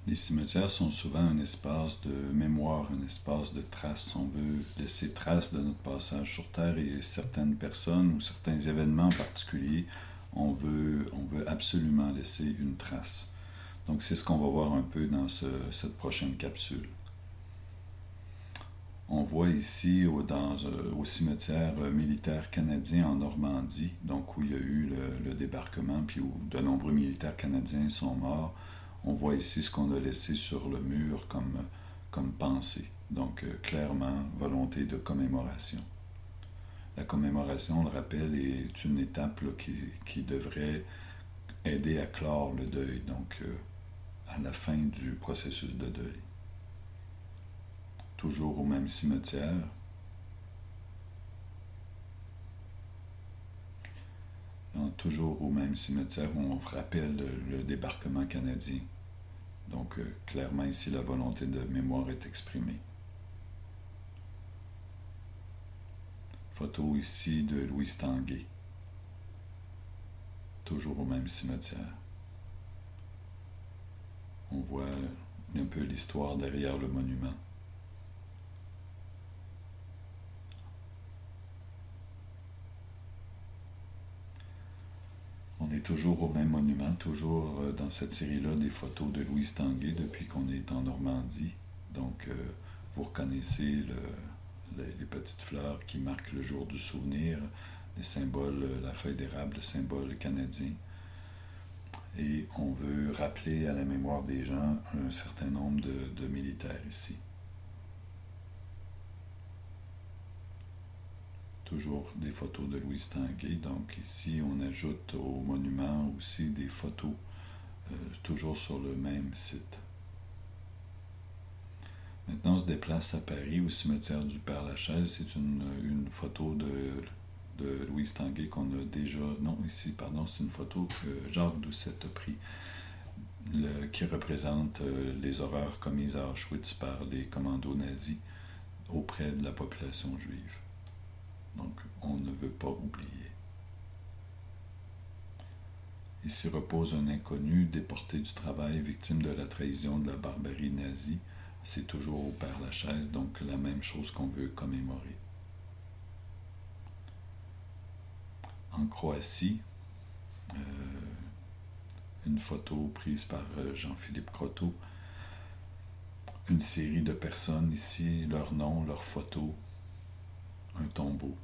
Les cimetières sont souvent un espace de mémoire, un espace de traces. On veut laisser trace de notre passage sur Terre et certaines personnes ou certains événements particuliers, on veut absolument laisser une trace. Donc c'est ce qu'on va voir un peu dans cette prochaine capsule. On voit ici au cimetière militaire canadien en Normandie, donc où il y a eu le débarquement, puis où de nombreux militaires canadiens sont morts. On voit ici ce qu'on a laissé sur le mur comme pensée. Donc clairement, volonté de commémoration. La commémoration, on le rappelle, est une étape là, qui devrait aider à clore le deuil, donc à la fin du processus de deuil. Toujours au même cimetière. Toujours au même cimetière où on rappelle le débarquement canadien. Donc, clairement, ici, la volonté de mémoire est exprimée. Photo ici de Louise Tanguay. Toujours au même cimetière. On voit un peu l'histoire derrière le monument. On est toujours au même monument, toujours dans cette série-là des photos de Louise Tanguay depuis qu'on est en Normandie. Donc, vous reconnaissez les petites fleurs qui marquent le jour du souvenir, les symboles, la feuille d'érable, le symbole canadien. Et on veut rappeler à la mémoire des gens un certain nombre de militaires ici. Toujours des photos de Louise Tanguay. Donc ici, on ajoute au monument aussi des photos, toujours sur le même site. Maintenant, on se déplace à Paris, au cimetière du Père-Lachaise. C'est une photo de Louise Tanguay qu'on a déjà... Non, ici, pardon, c'est une photo que Jacques Doucet a prise, qui représente les horreurs commises à Auschwitz par les commandos nazis auprès de la population juive. Donc, on ne veut pas oublier. Ici repose un inconnu déporté du travail, victime de la trahison de la barbarie nazie. C'est toujours au Père-Lachaise, donc la même chose qu'on veut commémorer. En Croatie, une photo prise par Jean-Philippe Croteau. Une série de personnes ici, leur nom, leurs photos, un tombeau.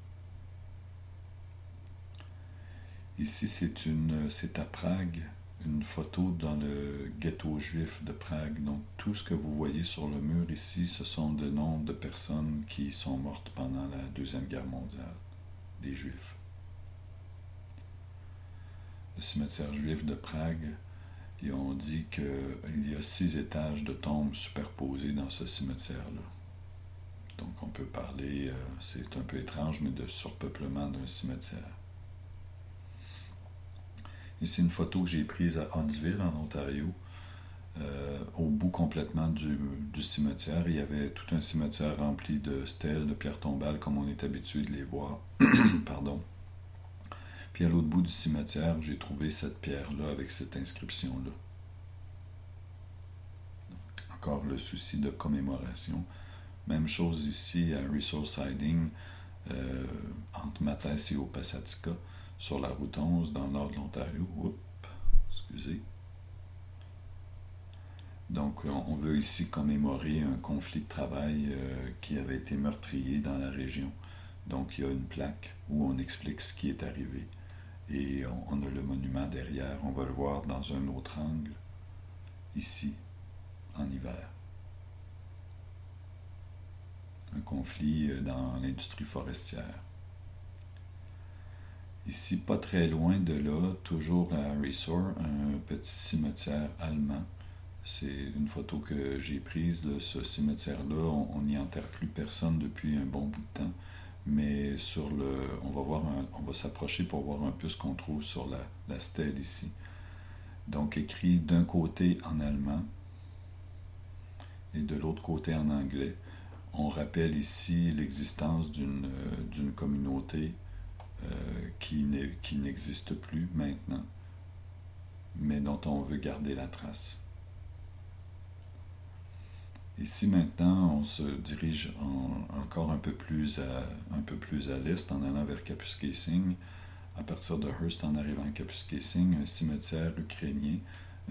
Ici, c'est à Prague, une photo dans le ghetto juif de Prague. Donc, tout ce que vous voyez sur le mur ici, ce sont des noms de personnes qui sont mortes pendant la Deuxième Guerre mondiale, des Juifs. Le cimetière juif de Prague, et on dit qu'il y a 6 étages de tombes superposées dans ce cimetière-là. Donc, on peut parler, c'est un peu étrange, mais de surpeuplement d'un cimetière. Ici, une photo que j'ai prise à Huntsville, en Ontario. Au bout complètement du cimetière, il y avait tout un cimetière rempli de stèles, de pierres tombales, comme on est habitué de les voir. Pardon. Puis à l'autre bout du cimetière, j'ai trouvé cette pierre-là avec cette inscription-là. Encore le souci de commémoration. Même chose ici à Resource Siding, entre Mathès et Opasatika, sur la route 11, dans le nord de l'Ontario. Oups, excusez. Donc, on veut ici commémorer un conflit de travail qui avait été meurtrier dans la région. Donc, il y a une plaque où on explique ce qui est arrivé. Et on a le monument derrière. On va le voir dans un autre angle, ici, en hiver. Un conflit dans l'industrie forestière. Ici, pas très loin de là, toujours à Resor, un petit cimetière allemand. C'est une photo que j'ai prise de ce cimetière-là. On n'y enterre plus personne depuis un bon bout de temps. Mais on va s'approcher pour voir un peu ce qu'on trouve sur la stèle ici. Donc écrit d'un côté en allemand et de l'autre côté en anglais. On rappelle ici l'existence d'une communauté qui n'existe plus maintenant, mais dont on veut garder la trace. Ici maintenant, on se dirige encore un peu plus à l'est en allant vers Kapuskasing. À partir de Hearst en arrivant à Kapuskasing, un cimetière ukrainien.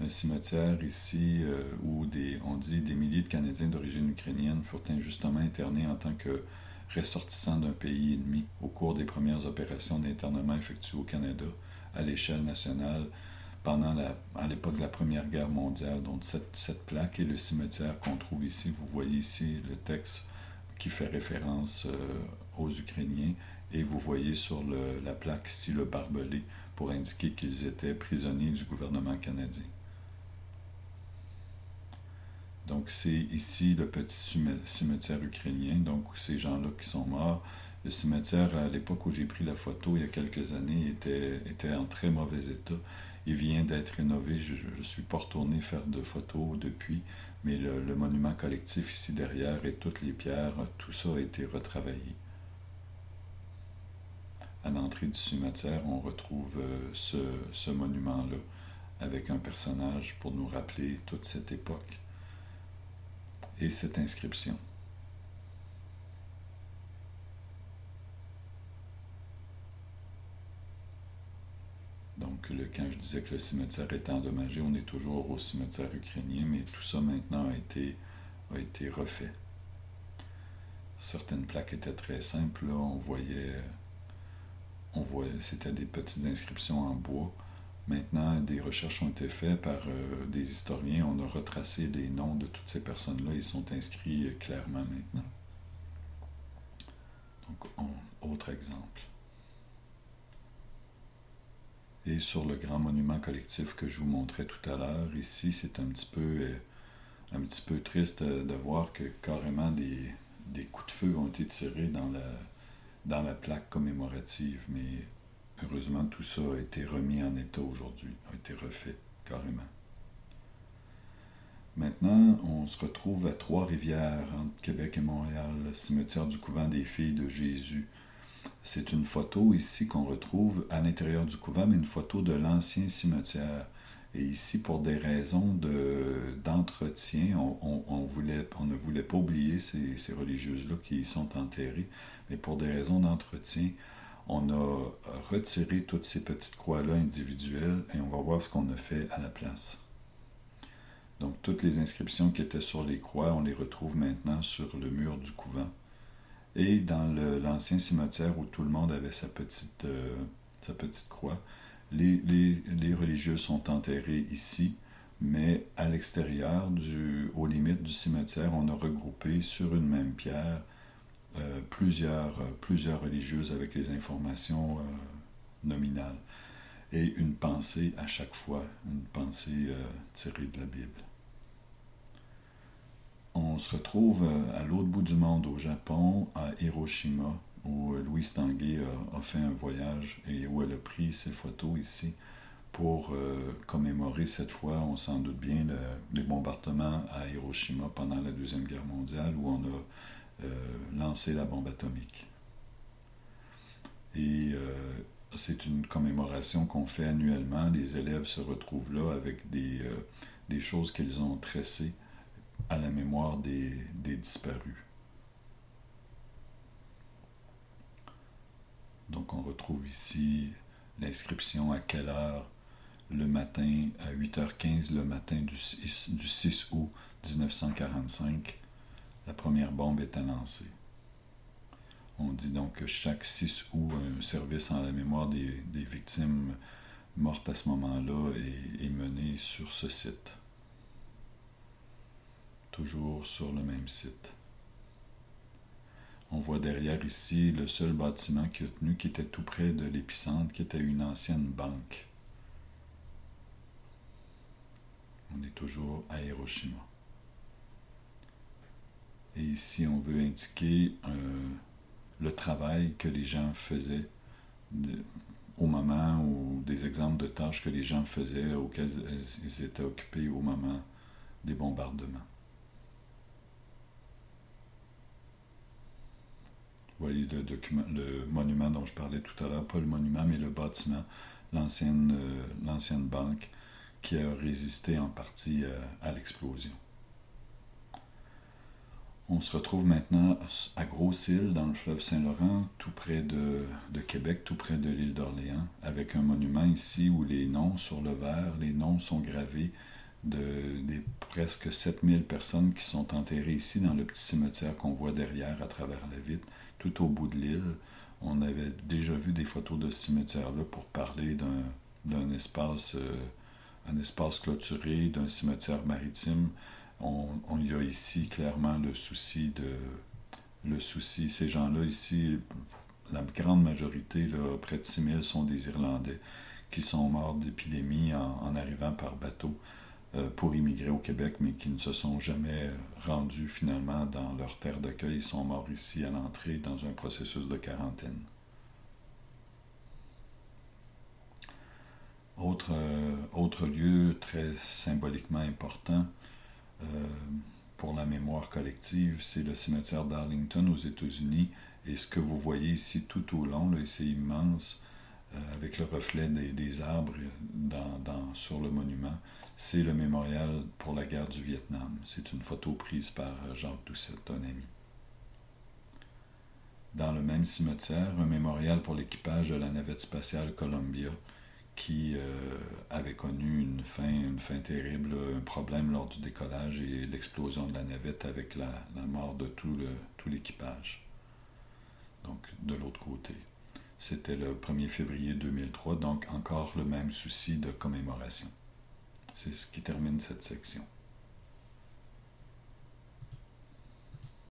Un cimetière ici où on dit des milliers de Canadiens d'origine ukrainienne furent injustement internés en tant que ressortissants d'un pays ennemi au cours des premières opérations d'internement effectuées au Canada à l'échelle nationale à l'époque de la Première Guerre mondiale. Donc cette plaque et le cimetière qu'on trouve ici, vous voyez ici le texte qui fait référence aux Ukrainiens et vous voyez sur la plaque ici le barbelé pour indiquer qu'ils étaient prisonniers du gouvernement canadien. Donc c'est ici le petit cimetière ukrainien, donc ces gens-là qui sont morts. Le cimetière, à l'époque où j'ai pris la photo, il y a quelques années, était en très mauvais état. Il vient d'être rénové, je ne suis pas retourné faire de photos depuis, mais le monument collectif ici derrière et toutes les pierres, tout ça a été retravaillé. À l'entrée du cimetière, on retrouve ce monument-là avec un personnage pour nous rappeler toute cette époque et cette inscription. Donc, quand je disais que le cimetière était endommagé, on est toujours au cimetière ukrainien, mais tout ça maintenant a été refait. Certaines plaques étaient très simples, là, on voyait c'était des petites inscriptions en bois. Maintenant, des recherches ont été faites par des historiens. On a retracé les noms de toutes ces personnes-là. Ils sont inscrits clairement maintenant. Donc, autre exemple. Et sur le grand monument collectif que je vous montrais tout à l'heure, ici, c'est un petit peu triste de voir que carrément des coups de feu ont été tirés dans la plaque commémorative, mais heureusement tout ça a été remis en état aujourd'hui, a été refait carrément. Maintenant, on se retrouve à Trois-Rivières, entre Québec et Montréal, le cimetière du couvent des filles de Jésus. C'est une photo ici qu'on retrouve à l'intérieur du couvent, mais une photo de l'ancien cimetière. Et ici, pour des raisons d'entretien, on ne voulait pas oublier ces religieuses-là qui y sont enterrées, mais pour des raisons d'entretien, on a retiré toutes ces petites croix-là individuelles et on va voir ce qu'on a fait à la place. Donc, toutes les inscriptions qui étaient sur les croix, on les retrouve maintenant sur le mur du couvent. Et dans l'ancien cimetière où tout le monde avait sa petite croix, les religieux sont enterrés ici, mais à l'extérieur, aux limites du cimetière, on a regroupé sur une même pierre plusieurs religieuses avec les informations nominales et une pensée à chaque fois, une pensée tirée de la Bible. On se retrouve à l'autre bout du monde, au Japon, à Hiroshima, où Louise Tanguay a fait un voyage et où elle a pris ses photos ici pour commémorer cette fois, on s'en doute bien, les bombardements à Hiroshima pendant la Deuxième Guerre mondiale où on a lancé la bombe atomique. Et c'est une commémoration qu'on fait annuellement. Les élèves se retrouvent là avec des choses qu'ils ont tracées à la mémoire des disparus. Donc on retrouve ici l'inscription à quelle heure le matin, à 8h15 le matin du 6 août 1945, la première bombe est lancée. On dit donc que chaque 6 août, un service en la mémoire des victimes mortes à ce moment-là est mené sur ce site. Toujours sur le même site. On voit derrière ici le seul bâtiment qui a tenu, qui était tout près de l'épicentre, qui était une ancienne banque. On est toujours à Hiroshima. Et ici, on veut indiquer le travail que les gens faisaient au moment, ou des exemples de tâches que les gens faisaient auxquelles ils étaient occupés au moment des bombardements. Vous voyez le monument dont je parlais tout à l'heure, pas le monument, mais le bâtiment, l'ancienne banque qui a résisté en partie à l'explosion. On se retrouve maintenant à Gros-Île, dans le fleuve Saint-Laurent, tout près de Québec, tout près de l'île d'Orléans, avec un monument ici où les noms sur le verre, les noms sont gravés des presque 7000 personnes qui sont enterrées ici dans le petit cimetière qu'on voit derrière à travers la vitre, tout au bout de l'île. On avait déjà vu des photos de ce cimetière-là pour parler d'un espace, un espace clôturé, d'un cimetière maritime. On y a ici clairement le souci, ces gens-là ici, la grande majorité, là, près de 6000 sont des Irlandais qui sont morts d'épidémie en arrivant par bateau pour immigrer au Québec, mais qui ne se sont jamais rendus finalement dans leur terre d'accueil. Ils sont morts ici à l'entrée dans un processus de quarantaine. Autre lieu très symboliquement important euh, pour la mémoire collective, c'est le cimetière d'Arlington aux États-Unis. Et ce que vous voyez ici tout au long, là, c'est immense, avec le reflet des arbres sur le monument, c'est le mémorial pour la guerre du Vietnam. C'est une photo prise par Jacques Doucette, un ami. Dans le même cimetière, un mémorial pour l'équipage de la navette spatiale Columbia qui avait connu une fin terrible, un problème lors du décollage et l'explosion de la navette avec la mort de tout l'équipage. Donc, de l'autre côté. C'était le 1er février 2003, donc encore le même souci de commémoration. C'est ce qui termine cette section.